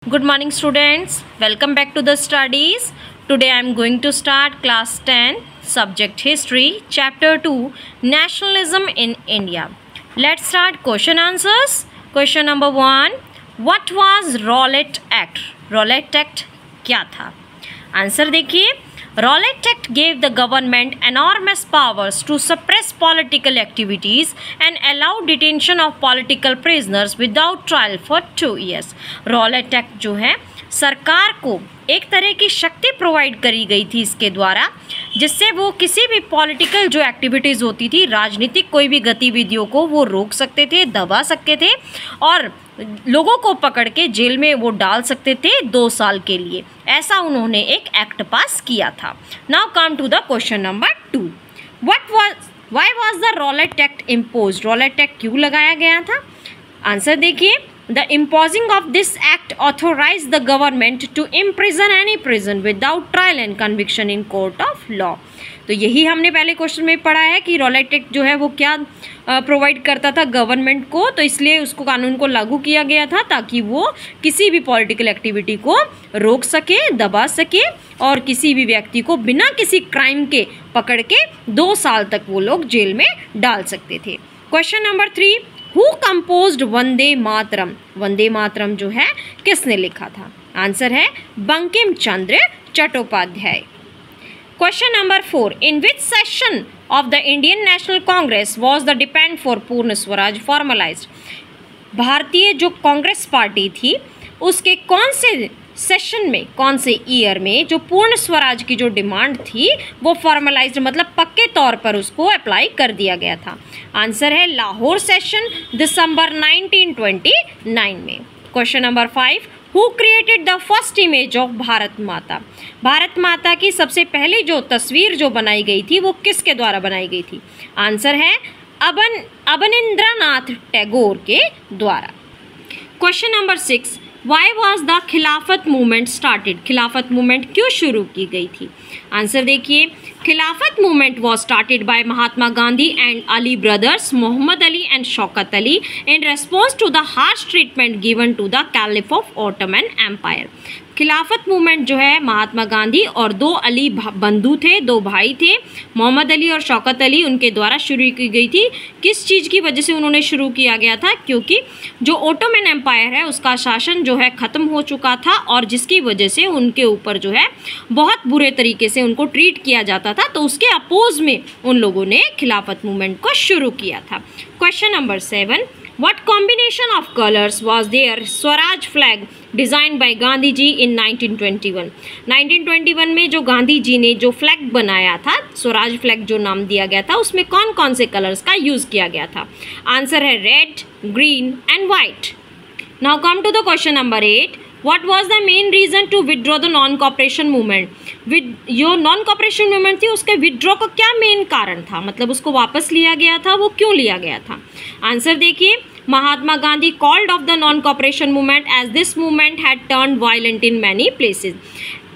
Good morning students, welcome back to the studies. Today I am going to start class 10 subject history chapter 2 nationalism in India. Let's start question answers. Question number 1, what was Rowlatt Act? Rowlatt Act क्या था? Answer देखिए, Rowlatt Act gave the government enormous powers to suppress political activities and allow detention of political prisoners without trial for 2 years. Rowlatt Act जो है सरकार को एक तरह की शक्ति प्रोवाइड करी गई थी इसके द्वारा, जिससे वो किसी भी पॉलिटिकल जो एक्टिविटीज़ होती थी, राजनीतिक कोई भी गतिविधियों को वो रोक सकते थे, दबा सकते थे और लोगों को पकड़ के जेल में वो डाल सकते थे 2 साल के लिए। ऐसा उन्होंने एक एक्ट पास किया था। Now come to the question number 2, why was the Rowlatt Act imposed? Rowlatt Act क्यों लगाया गया था? आंसर देखिए, The imposing of this act authorized the government to imprison any person without trial and conviction in court of law. तो यही हमने पहले question में पढ़ा है कि रॉलेट एक्ट जो है वो क्या प्रोवाइड करता था गवर्नमेंट को, तो इसलिए उसको कानून को लागू किया गया था ताकि वो किसी भी पॉलिटिकल एक्टिविटी को रोक सके, दबा सके और किसी भी व्यक्ति को बिना किसी क्राइम के पकड़ के 2 साल तक वो लोग जेल में डाल सकते थे। Question number 3, who composed Vande Mataram? Vande Mataram जो है किसने लिखा था? आंसर है Bankim Chandra Chattopadhyay. Question number 4, in which session of the Indian National Congress was the demand for Purna Swaraj formalised? भारतीय जो कांग्रेस पार्टी थी उसके कौन से सेशन में, कौन से ईयर में जो पूर्ण स्वराज की जो डिमांड थी वो फॉर्मलाइज्ड मतलब पक्के तौर पर उसको अप्लाई कर दिया गया था? आंसर है लाहौर सेशन दिसंबर 1929 में। Question number 5, who created the first image of Bharat माता? भारत माता की सबसे पहली जो तस्वीर जो बनाई गई थी वो किसके द्वारा बनाई गई थी? आंसर है अवनींद्रनाथ टैगोर के द्वारा। Question number 6, why was the Khilafat movement started? Khilafat movement क्यों शुरू की गई थी? आंसर देखिए, Khilafat movement was started by Mahatma Gandhi and Ali brothers, Mohammad Ali and Shaukat Ali in response to the harsh treatment given to the caliph of Ottoman empire. Khilafat movement जो है महात्मा गांधी और 2 अली बंधु थे, 2 भाई थे, मोहम्मद अली और शौकत अली, उनके द्वारा शुरू की गई थी। किस चीज़ की वजह से उन्होंने शुरू किया गया था? क्योंकि जो ऑटोमन एम्पायर है उसका शासन जो है ख़त्म हो चुका था और जिसकी वजह से उनके ऊपर जो है बहुत बुरे तरीके से उनको ट्रीट किया जाता था, तो उसके अपोज में उन लोगों ने खिलाफत मूवमेंट को शुरू किया था। Question number 7, what combination of colors was their Swaraj flag design by Gandhi ji in 1921? 1921 में जो गांधी जी ने जो फ्लैग बनाया था, स्वराज फ्लैग जो नाम दिया गया था, उसमें कौन कौन से कलर्स का यूज़ किया गया था? आंसर है red, green and white. Now come to the question number 8, What was the main reason to withdraw the non-cooperation movement? जो non-cooperation movement थी उसके withdraw का क्या मेन कारण था, मतलब उसको वापस लिया गया था, वो क्यों लिया गया था? आंसर देखिए, Mahatma Gandhi called off the non-cooperation movement as this movement had turned violent in many places.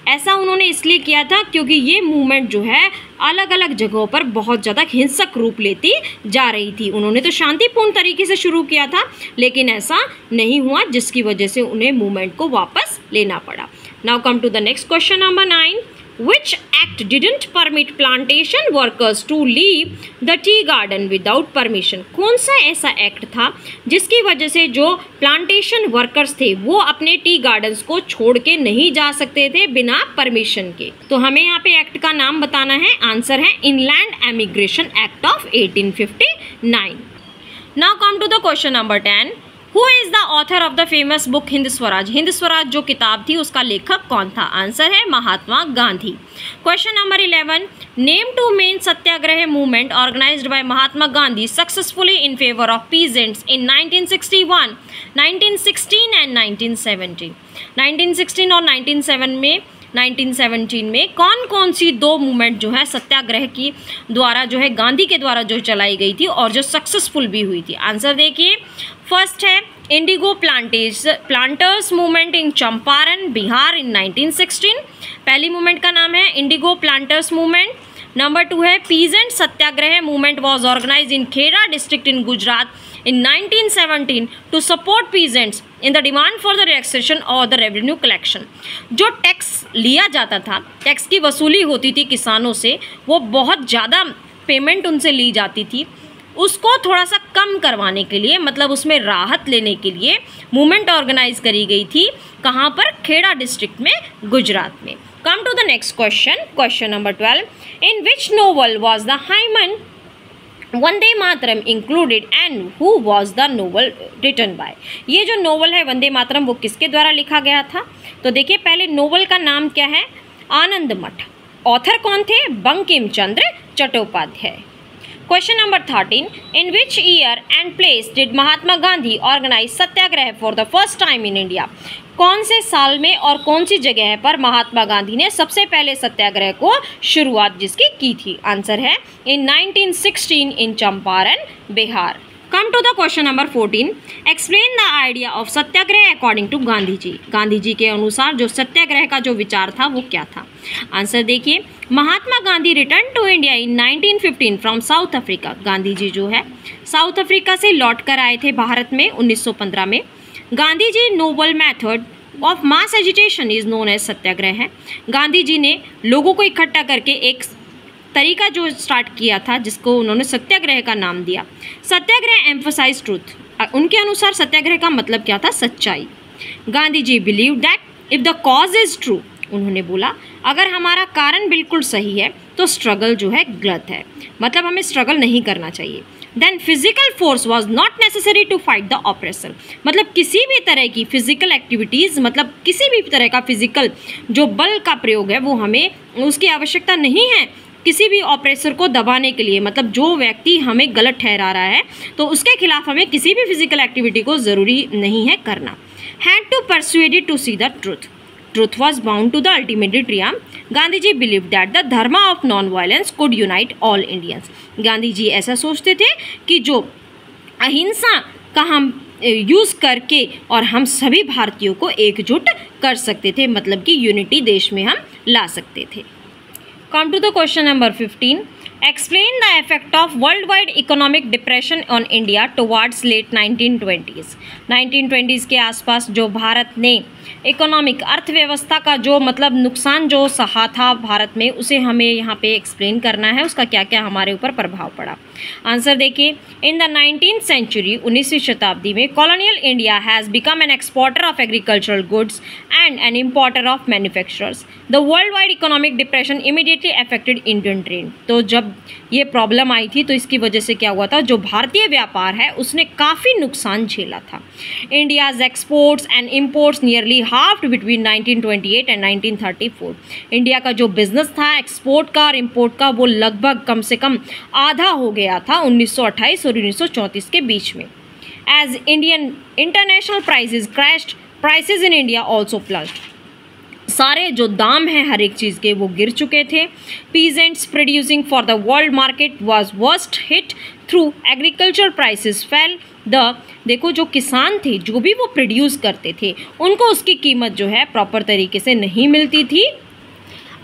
ऐसा उन्होंने इसलिए किया था क्योंकि ये मूवमेंट जो है अलग अलग जगहों पर बहुत ज़्यादा हिंसक रूप लेती जा रही थी। उन्होंने तो शांतिपूर्ण तरीके से शुरू किया था लेकिन ऐसा नहीं हुआ, जिसकी वजह से उन्हें मूवमेंट को वापस लेना पड़ा। Now come to the next question number 9, Which act didn't permit plantation workers to leave the tea garden without permission? कौन सा ऐसा एक्ट था जिसकी वजह से जो प्लांटेशन वर्कर्स थे वो अपने टी गार्डन्स को छोड़ के नहीं जा सकते थे बिना परमिशन के? तो हमें यहाँ पे एक्ट का नाम बताना है। आंसर है Inland Emigration Act of 1859। Now come to the question number 10, who is the author of the famous book Hind Swaraj? Hind Swaraj जो किताब थी उसका लेखक कौन था? आंसर है Mahatma Gandhi. Question number 11, name 2 main satyagraha movement organised by Mahatma Gandhi successfully in favour of peasants in 1961, 1916 and 1917। 1916 और 1917 में कौन कौन सी 2 मूवमेंट जो है सत्याग्रह की द्वारा जो है गांधी के द्वारा जो चलाई गई थी और जो सक्सेसफुल भी हुई थी? आंसर देखिए, फर्स्ट है indigo planters movement in Champaran Bihar in 1916। पहली मूवमेंट का नाम है इंडिगो प्लांटर्स मूवमेंट। नंबर 2 है peasant satyagraha movement was organise in Kheda district in Gujarat in 1917 to support peasants in the demand for the relaxation or the revenue collection। जो tax लिया जाता था, tax की वसूली होती थी किसानों से, वो बहुत ज़्यादा पेमेंट उनसे ली जाती थी, उसको थोड़ा सा कम करवाने के लिए, मतलब उसमें राहत लेने के लिए मूवमेंट ऑर्गेनाइज करी गई थी। कहाँ पर? खेड़ा डिस्ट्रिक्ट में, गुजरात में। Come to the next question, question number 12, in which novel was the hymn Vande Mataram included and who was the novel written by. ये जो नोवेल है वंदे मातरम, वो किसके द्वारा लिखा गया था? तो देखिए, पहले नोवेल का नाम क्या है? आनंद मठ। ऑथर कौन थे? Bankim Chandra Chattopadhyay. Question number 13, in which year and place did Mahatma Gandhi organise satyagraha for the first time in India? कौन से साल में और कौन सी जगह पर महात्मा गांधी ने सबसे पहले सत्याग्रह को शुरुआत जिसकी की थी? आंसर है in 1916 in Champaran, Bihar. Come to the question number 14, explain the idea of satyagraha according to Gandhi ji. Gandhi ji के अनुसार जो सत्याग्रह का जो विचार था वो क्या था? आंसर देखिए, Mahatma Gandhi return to India in 1915 from South Africa. Gandhi ji जो है साउथ अफ्रीका से लौट कर आए थे भारत में 1915 में। Gandhi ji noble method of mass agitation is known as satyagraha है। गांधी जी ने लोगों को इकट्ठा करके एक तरीका जो स्टार्ट किया था जिसको उन्होंने सत्याग्रह का नाम दिया। Satyagraha emphasise truth. उनके अनुसार सत्याग्रह का मतलब क्या था? सच्चाई। Gandhi ji believe that if the cause is true, उन्होंने बोला अगर हमारा कारण बिल्कुल सही है तो स्ट्रगल जो है गलत है, मतलब हमें स्ट्रगल नहीं करना चाहिए। Then physical force was not necessary to fight the oppressor, मतलब किसी भी तरह की फिजिकल एक्टिविटीज़, मतलब किसी भी तरह का फिजिकल जो बल का प्रयोग है वो हमें उसकी आवश्यकता नहीं है किसी भी ऑपरेसर को दबाने के लिए। मतलब जो व्यक्ति हमें गलत ठहरा रहा है तो उसके खिलाफ हमें किसी भी फिजिकल एक्टिविटी को ज़रूरी नहीं है करना। Had to persuaded to see the truth, truth was bound to the ultimately triumph. Gandhi ji believe that the dharma of non violence could unite all Indians. Gandhi ji ऐसा सोचते थे कि जो अहिंसा का हम यूज़ करके और हम सभी भारतीयों को एकजुट कर सकते थे, मतलब कि यूनिटी देश में हम ला सकते थे। Come to the question number 15. Explain the effect of worldwide economic depression on India towards late 1920s. 1920s के आसपास जो भारत ने इकोनॉमिक अर्थव्यवस्था का जो मतलब नुकसान जो सहा था भारत में, उसे हमें यहाँ पे एक्सप्लेन करना है, उसका क्या क्या हमारे ऊपर प्रभाव पड़ा। आंसर देखिए, इन द 19th सेंचुरी, 19वीं शताब्दी में colonial India has become an exporter of agricultural goods and N importer of manufacturers. The world wide economic depression immediately affected Indian trade. तो जब ये प्रॉब्लम आई थी तो इसकी वजह से क्या हुआ था, जो भारतीय व्यापार है उसने काफ़ी नुकसान झेला था। India's exports and imports nearly halved between 1928 and 1934। India का जो बिजनेस था एक्सपोर्ट का और इम्पोर्ट का वो लगभग कम से कम आधा हो गया था 1928 और 1934 के बीच में। As Indian international prices crashed, prices in India also plunged. सारे जो दाम हैं हर एक चीज़ के वो गिर चुके थे। Peasants producing for the world market was worst hit through agriculture prices fail. देखो जो किसान थे जो भी वो प्रोड्यूस करते थे उनको उसकी कीमत जो है प्रॉपर तरीके से नहीं मिलती थी।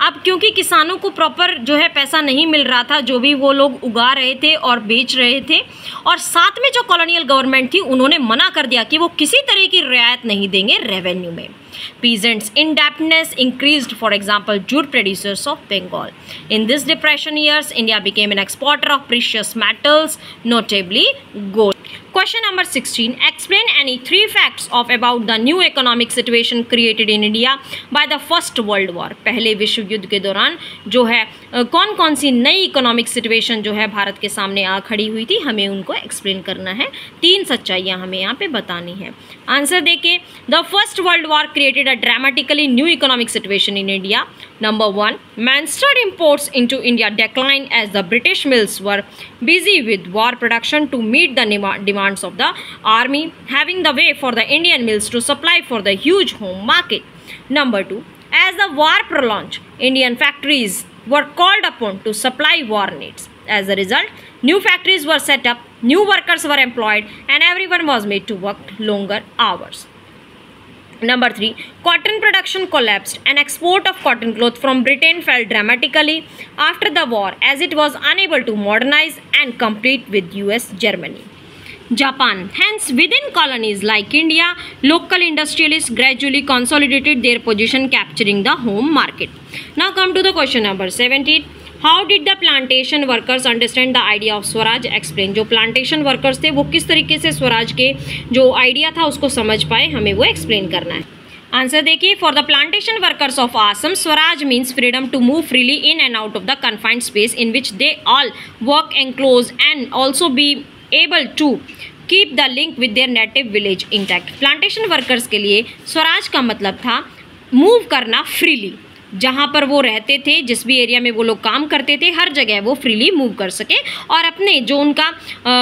अब क्योंकि किसानों को प्रॉपर जो है पैसा नहीं मिल रहा था जो भी वो लोग उगा रहे थे और बेच रहे थे, और साथ में जो कॉलोनियल गवर्नमेंट थी उन्होंने मना कर दिया कि वो किसी तरह की रियायत नहीं देंगे रेवेन्यू में। Peasants' indebtedness increased, for example, jute producers of Bengal. In this depression years, India became an exporter of precious metals, notably gold. Question number 16. Explain any 3 facts of about the new economic situation created in India by the First World War. पहले विश्व युद्ध के दौरान जो है कौन कौन सी नई इकोनॉमिक सिचुएशन जो है भारत के सामने आ खड़ी हुई थी, हमें उनको एक्सप्लेन करना है। 3 सच्चाइयाँ हमें यहाँ पे बतानी है। आंसर देखिए, the first world war created a dramatically new economic situation in India. Number 1, Manchester imports into India declined as the British mills were busy with war production to meet the demands of the army, having the way for the Indian mills to supply for the huge home market. Number 2, as the war prolonged, Indian factories were called upon to supply war needs. As a result, new factories were set up, new workers were employed, and everyone was made to work longer hours. Number 3, cotton production collapsed and export of cotton cloth from Britain fell dramatically after the war as it was unable to modernize and compete with US, Germany. Japan. Hence, within colonies like India, local industrialists gradually consolidated their position, capturing the home market. Now come to the question number 17. How did the plantation workers understand the idea of Swaraj? Explain. जो plantation workers थे वो किस तरीके से स्वराज के जो idea था उसको समझ पाए, हमें वो एक्सप्लेन करना है. आंसर देखिए. For the plantation workers of Assam, swaraj means freedom to move freely in and out of the confined space in which they all work enclose and also be able to keep the link with their native village intact. Plantation workers के लिए स्वराज का मतलब था move करना freely, जहाँ पर वो रहते थे, जिस भी एरिया में वो लोग काम करते थे, हर जगह वो फ्रीली मूव कर सके और अपने जो उनका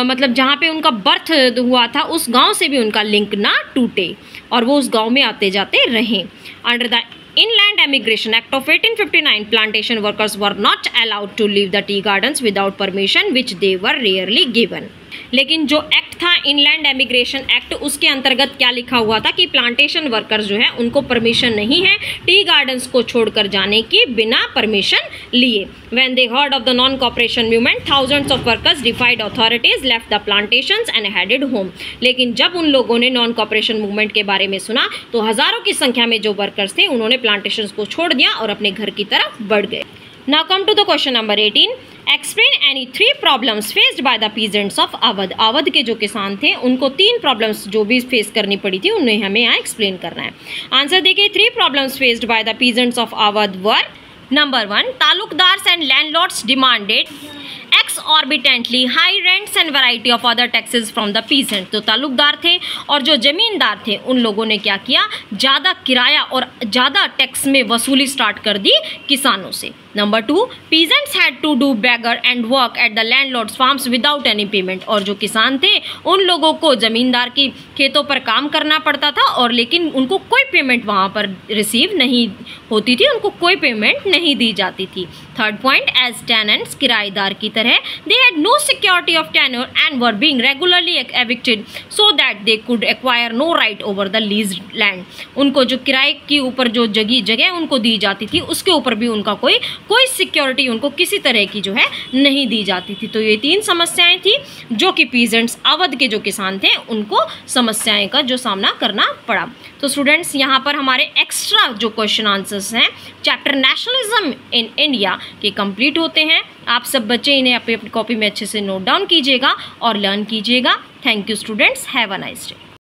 मतलब जहाँ पे उनका बर्थ हुआ था उस गांव से भी उनका लिंक ना टूटे और वो उस गांव में आते जाते रहें. Under the Inland Emigration Act of 1859, plantation workers were not allowed to leave the tea gardens without permission, which they were rarely given. लेकिन जो एक्ट था इनलैंड एमिग्रेशन एक्ट, उसके अंतर्गत क्या लिखा हुआ था कि प्लांटेशन वर्कर्स जो है उनको परमिशन नहीं है टी गार्डन्स को छोड़कर जाने की बिना परमिशन लिए. When they heard of the non-cooperation movement, thousands of workers defied authorities, left the plantations and headed home. लेकिन जब उन लोगों ने नॉन कॉपरेशन मूवमेंट के बारे में सुना तो हजारों की संख्या में जो वर्कर्स थे उन्होंने प्लांटेशंस को छोड़ दिया और अपने घर की तरफ बढ़ गए. Now come to the question number 18. Explain any 3 problems faced by the peasants of Awadh. Awadh के जो किसान थे उनको 3 प्रॉब्लम्स जो भी फेस करनी पड़ी थी उन्हें हमें यहाँ एक्सप्लेन करना है. आंसर देखिए. 3 problems faced by the peasants of Awadh were. Number 1, taluqdars and landlords demanded exorbitantly high rents and variety of other taxes from the peasant. तो तालुकदार थे और जो जमींदार थे उन लोगों ने क्या किया, ज़्यादा किराया और ज़्यादा टैक्स में वसूली स्टार्ट कर दी किसानों से. Number 2, peasants had to do beggar and work at the landlord's farms without any payment. और जो किसान थे उन लोगों को जमींदार की खेतों पर काम करना पड़ता था और लेकिन उनको कोई पेमेंट वहाँ पर रिसीव नहीं होती थी, उनको कोई पेमेंट नहीं दी जाती थी. थर्ड पॉइंट, एज टेनेंट्स, किराएदार की तरह, they had no security of tenure and were being regularly evicted so that they could acquire no right over the lease land. उनको जो किराए के ऊपर जो जगह उनको दी जाती थी उसके ऊपर भी उनका कोई सिक्योरिटी उनको किसी तरह की जो है नहीं दी जाती थी. तो ये 3 समस्याएं थी जो कि पीजेंट्स अवध के जो किसान थे उनको समस्याएं का जो सामना करना पड़ा. तो स्टूडेंट्स यहाँ पर हमारे एक्स्ट्रा जो क्वेश्चन आंसर्स हैं चैप्टर नेशनलिज्म इन इंडिया के कंप्लीट होते हैं. आप सब बच्चे इन्हें अपनी कॉपी में अच्छे से नोट डाउन कीजिएगा और लर्न कीजिएगा. Thank you students. Have a nice day.